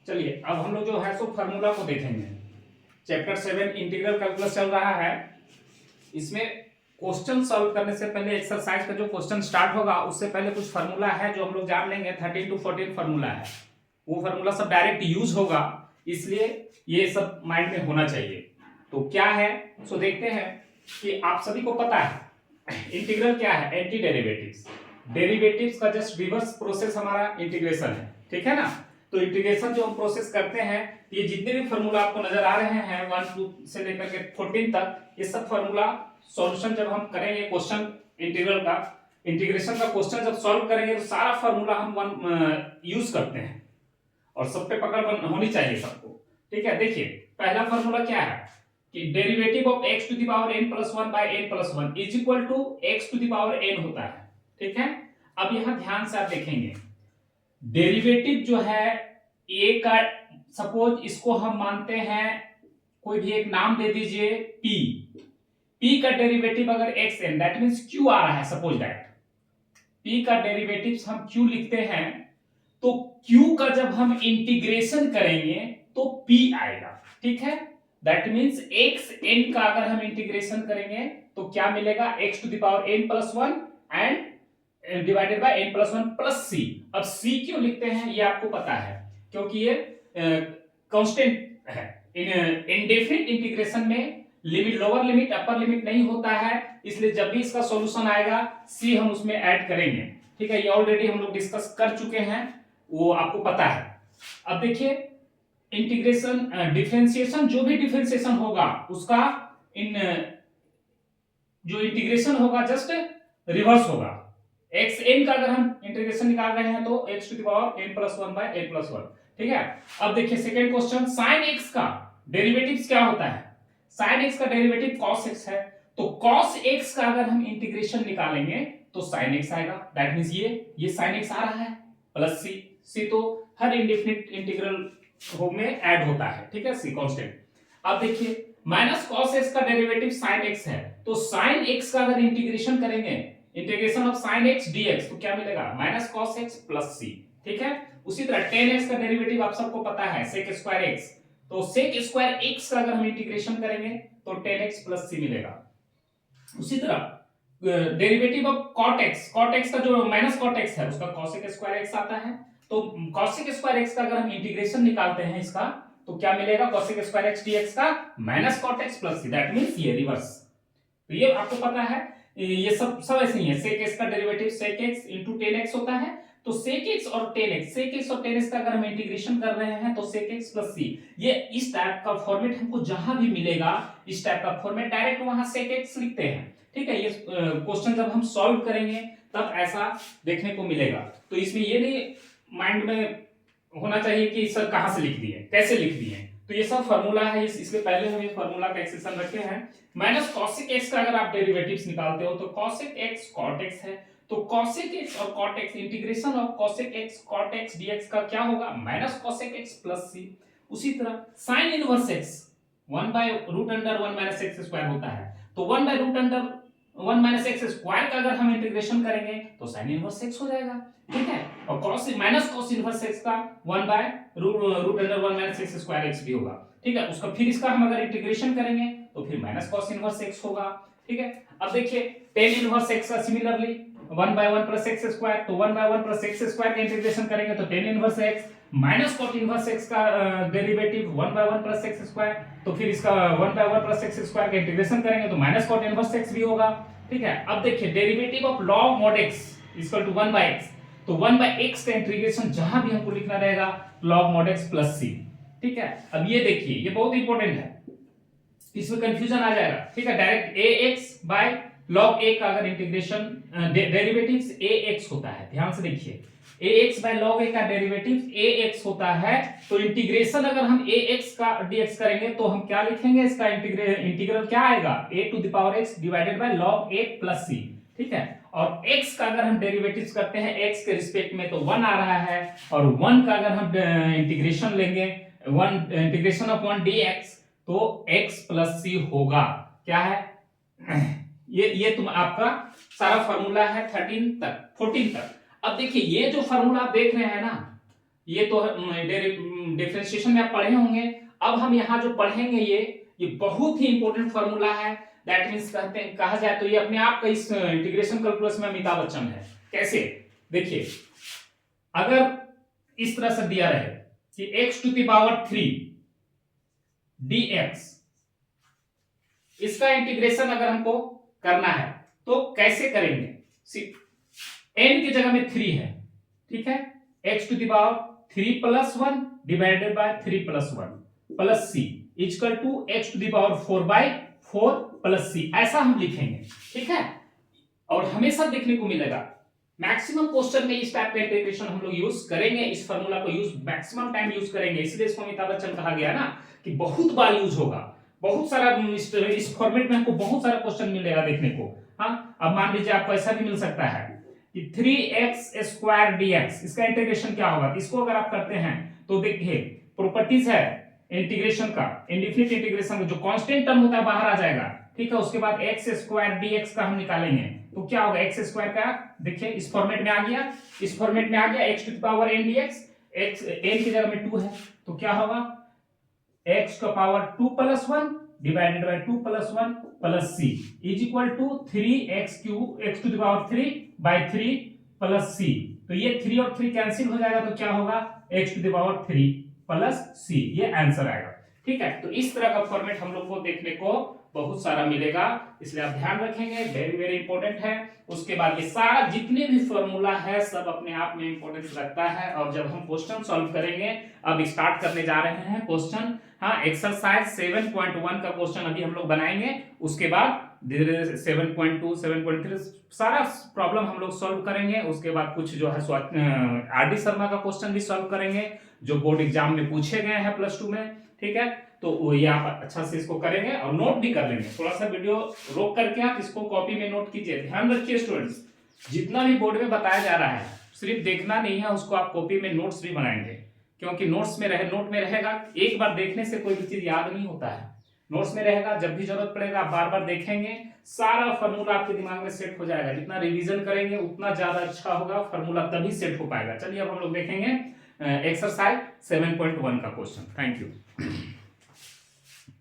चलिए अब हम लोग जो है सो फार्मूला को देखेंगे। चैप्टर 7 इंटीग्रल कैलकुलस चल रहा है। इसमें क्वेश्चन सॉल्व करने से पहले एक्सरसाइज का जो क्वेश्चन स्टार्ट होगा उससे पहले कुछ फार्मूला है जो हम लोग जान लेंगे। 13 to 14 फार्मूला है, वो फार्मूला सब डायरेक्ट यूज होगा, इसलिए ये सब माइंड में होना चाहिए। तो क्या है सो देखते हैं कि आप सभी को पता है इंटीग्रल क्या है, एंटी डेरिवेटिव्स। डेरिवेटिव्स का जस्ट रिवर्स प्रोसेस हमारा इंटीग्रेशन है, ठीक है ना। तो इंटीग्रेशन जो हम प्रोसेस करते हैं, ये जितने भी फार्मूला आपको नजर आ रहे हैं 1 2 से लेकर के 14 तक, ये सब फार्मूला सॉल्यूशन जब हम करेंगे क्वेश्चन इंटीग्रल का, इंटीग्रेशन का क्वेश्चन जब सॉल्व करेंगे तो सारा फार्मूला हम यूज करते हैं और सब पे पकड़ होनी चाहिए सबको, ठीक है। देखिए पहला फार्मूला क्या है कि derivative of x to the power n plus 1 by n plus 1 is equal to x to the power n होता है, ठीक है। अब यहां ध्यान से आप देखेंगे डेरिवेटिव जो है a का, सपोज इसको हम मानते हैं, कोई भी एक नाम दे दीजिए p का डेरिवेटिव अगर xn दैट मींस q आ रहा है, सपोज दैट p का डेरिवेटिव हम q लिखते हैं, तो q का जब हम इंटीग्रेशन करेंगे तो p आएगा, ठीक है। दैट मींस xn का अगर हम इंटीग्रेशन करेंगे तो क्या मिलेगा, x to the power n plus 1 and divided by n plus 1 plus c। अब c क्यों लिखते हैं ये आपको पता है, क्योंकि ये कांस्टेंट है। इनडेफिनिट इंटीग्रेशन में limit, lower limit upper limit नहीं होता है, इसलिए जब भी इसका सॉल्यूशन आएगा c हम उसमें ऐड करेंगे, ठीक है। ये ऑलरेडी हम लोग डिस्कस कर चुके हैं, वो आपको पता है। अब देखिए इंटीग्रेशन डिफरेंशिएशन, जो भी डिफरेंशिएशन होगा उसका इन जो इंटीग्रेशन होगा जस्ट रिवर्स होगा। xn का अगर हम इंटीग्रेशन निकाल रहे हैं तो x to the power n plus 1 by n plus 1, ठीक है। अब देखिए सेकंड क्वेश्चन, sin x का डेरिवेटिव क्या होता है, sin x का डेरिवेटिव cos x है, तो cos x का अगर हम इंटीग्रेशन निकालेंगे तो sin x आएगा। दैट मींस ये sin x आ रहा है प्लस c तो हर इंडेफिनिट इंटीग्रल में ऐड होता है, ठीक है, c कांस्टेंट। अब देखिए माइनस cos x का डेरिवेटिव sin x है, तो sin x का अगर इंटीग्रेशन करेंगे, integration of sin x dx, तो क्या मिलेगा, minus cos x plus c, ठीक है। उसी तरह tan x का डेरिवेटिव आप सबको पता है sec स्क्वायर x, तो sec स्क्वायर x का अगर हम इंटीग्रेशन करेंगे तो tan x प्लस c मिलेगा। उसी तरह डेरिवेटिव ऑफ cot x का जो माइनस cot x है उसका cosec स्क्वायर x आता है, तो cosec स्क्वायर x का अगर हम इंटीग्रेशन निकालते हैं इसका तो क्या मिलेगा, cosec स्क्वायर x dx का minus cot x plus c, that means ये रिवर्स। तो ये आपको पता है, ये सब ऐसे ही है। sec x का derivative sec x into tan x होता है, तो sec x और tan x का अगर हम इंटीग्रेशन कर रहे हैं तो sec x plus c, ये इस टाइप का फॉर्मेट हमको जहां भी मिलेगा, इस टाइप का फॉर्मेट डायरेक्ट वहां sec x लिखते हैं, ठीक है। ये क्वेश्चन जब हम सॉल्व करेंगे तब ऐसा देखने को मिलेगा। तो इसमें ये नहीं माइंड में होना चाहिए कि सर कहां से लिख दिए, कैसे लिख दिए, तो ये सब फार्मूला है। इसके पहले हम ये फार्मूला का एक्सप्रेशन रखे हैं। माइनस cosec x का अगर आप डेरिवेटिव्स निकालते हो तो cosec x cot x है, तो cosec x और cot x, integration of cosec x cot x dx का क्या होगा, minus cosec x plus c। उसी तरह sin inverse x 1 by root under 1 minus x square होता है, तो 1 by root under 1 minus x square का अगर हम इंटीग्रेशन करेंगे तो sin इनवर्स x हो जाएगा, ठीक है। और cos minus cos inverse x का 1 by root under 1 minus x square x भी होगा, ठीक है। उसका फिर इसका हम अगर इंटीग्रेशन करेंगे तो फिर माइनस cos इनवर्स x होगा, ठीक है। अब देखिए tan इनवर्स x का similarly 1 by 1 plus x square, तो 1 बाय 1 प्लस x स्क्वायर का इंटीग्रेशन करेंगे तो tan inverse x minus cot inverse x का derivative 1 by 1 plus x square, तो फिर इसका 1 बाय 1 प्लस x स्क्वायर का इंटीग्रेशन करेंगे तो माइनस cot इनवर्स x भी होगा, ठीक है। अब देखिए derivative of log mod x equal to 1 by x, तो 1 बाय x का इंटीग्रेशन जहां भी हमको लिखना रहेगा log mod x plus c, ठीक है। अब ये देखिए ये बहुत इंपॉर्टेंट है, इसमें कंफ्यूजन आ जाएगा, ठीक है। Direct ax by log a का अगर इंटीग्रेशन डेरिवेटिव्स ax होता है, ध्यान से देखिए ax बाय log a का डेरिवेटिव ax होता है, तो इंटीग्रेशन अगर हम ax का dx करेंगे तो हम क्या लिखेंगे, इसका इंटीग्रल क्या आएगा, a to the power x divided by log a plus c, ठीक है। और x का अगर हम डेरिवेटिव्स करते हैं x के रिस्पेक्ट में तो 1 आ रहा है, और 1 का अगर हम इंटीग्रेशन लेंगे, 1 इंटीग्रेशन ऑफ 1 dx तो x प्लस c होगा, क्या है ये तुम आपका सारा फार्मूला है 13 तक 14 तक। अब देखिए ये जो फार्मूला आप देख रहे हैं ना, ये तो डिफरेंशिएशन में आप पढ़े होंगे। अब हम यहाँ जो पढ़ेंगे ये बहुत ही इंपॉर्टेंट फॉर्मूला है। दैट मींस कहते हैं, कहा जाए तो ये अपने आप का इस इंटीग्रेशन कैलकुलस में अमिताभ बच्चन है। कैसे? देखिए, अगर इस तरह से दिया रहे कि x to the power 3 dx, इसका इंटीग्रेशन अगर हमको करना है तो कैसे करेंगे? n की जगह में 3 है, ठीक है, x to the power 3 plus 1 divided by 3 plus 1 plus c equal to x to the power 4 by 4 plus c, ऐसा हम लिखेंगे, ठीक है। और हमेशा देखने को मिलेगा मैक्सिमम क्वेश्चन में इस टाइप का इंटीग्रेशन हम लोग यूज करेंगे, इस फार्मूला को यूज मैक्सिमम टाइम यूज करेंगे, इसलिए इसको अमिताभ बच्चन कहा गया ना कि बहुत बार यूज होगा, बहुत सारा इस फॉर्मेट में हमको बहुत सारा क्वेश्चन मिलेगा देखने को। हाँ, अब मान लीजिए आपको ऐसा भी मिल सकता है कि 3x² dx, इसका इंटीग्रेशन क्या होगा? इसको अगर आप करते हैं तो देखिए प्रॉपर्टीज है इंटीग्रेशन का, इंडेफिनिट इंटीग्रेशन का जो कांस्टेंट टर्म होता है बाहर आ जाएगा, ठीक है। उसके बाद x² dx का हम निकालेंगे तो क्या होगा? x² का देखिए इस फॉर्मेट में आ गया, इस फॉर्मेट में आ गया x to the power n dx, x n की जगह में 2 है तो क्या होगा? x का power 2 plus 1 divided by 2 plus 1 plus c is equal to 3x to the power 3 by 3 plus c। तो ये 3 और 3 कैंसिल हो जाएगा तो क्या होगा? x to the power 3 plus c, ये आंसर आएगा, ठीक है। तो इस तरह का फॉर्मेट हम लोग को देखने को बहुत सारा मिलेगा, इसलिए आप ध्यान रखेंगे, वेरी वेरी इंपॉर्टेंट है। उसके बाद ये सारा जितने भी फॉर्मूला है सब अपने आप में इंपॉर्टेंस रखता है। और जब हम क्वेश्चन सॉल्व करेंगे, अब स्टार्ट करने जा रहे हैं क्वेश्चन, हाँ, एक्सरसाइज 7.1 का क्वेश्चन अभी हम लोग बनाएंगे, उसके बाद धीरे धीरे 7.2 7.3 सारा प्रॉब्लम हम लोग सॉल्व करेंगे। उसके बाद कुछ जो है आर डी शर्मा का क्वेश्चन भी सॉल्व करेंगे जो बोर्ड एग्जाम में पूछे गए हैं +2 में, ठीक है। तो ये आप अच्छा से इसको करेंगे और नोट भी कर लेंगे। थोड़ा सा वीडियो रोक करके आप इसको कॉपी में नोट कीजिए। ध्यान रखिए स्टूडेंट्स, जितना भी बोर्ड में बताया जा रहा है सिर्फ देखना नहीं है, उसको आप कॉपी में नोट्स भी बनाएंगे, क्योंकि नोट में रहेगा, एक बार देखने से कोई भी चीज याद नहीं होता है, नोट्स में रहेगा, जब भी जरूरत पड़ेगा आप बार बार देखेंगे, सारा फार्मूला आपके दिमाग में सेट हो जाएगा। जितना रिवीजन करेंगे उतना ज्यादा अच्छा होगा, फार्मूला तभी सेट हो पाएगा। चलिए अब हम लोग देखेंगे एक्सरसाइज 7.1 का क्वेश्चन। Thank you.